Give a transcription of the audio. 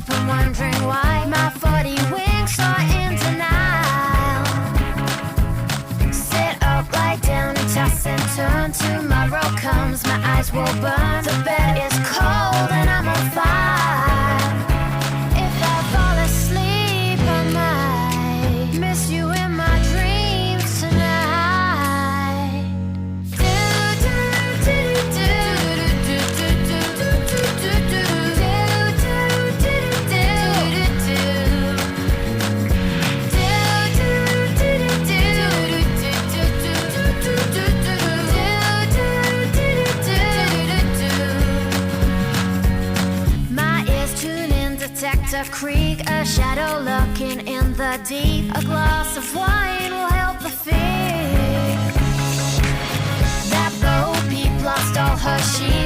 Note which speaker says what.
Speaker 1: sleep, I'm wondering why my 40 wings are in denial. Sit up, lie down and toss and turn. Tomorrow comes, my eyes will burn. The bed is cold and I'm on fire. If I fall asleep, I might miss you in my dreams tonight. My ears tune in, Detective Creek, a shadow lurking in the deep. A glass of wine will help the fear. That Bo Peep lost all her sheep.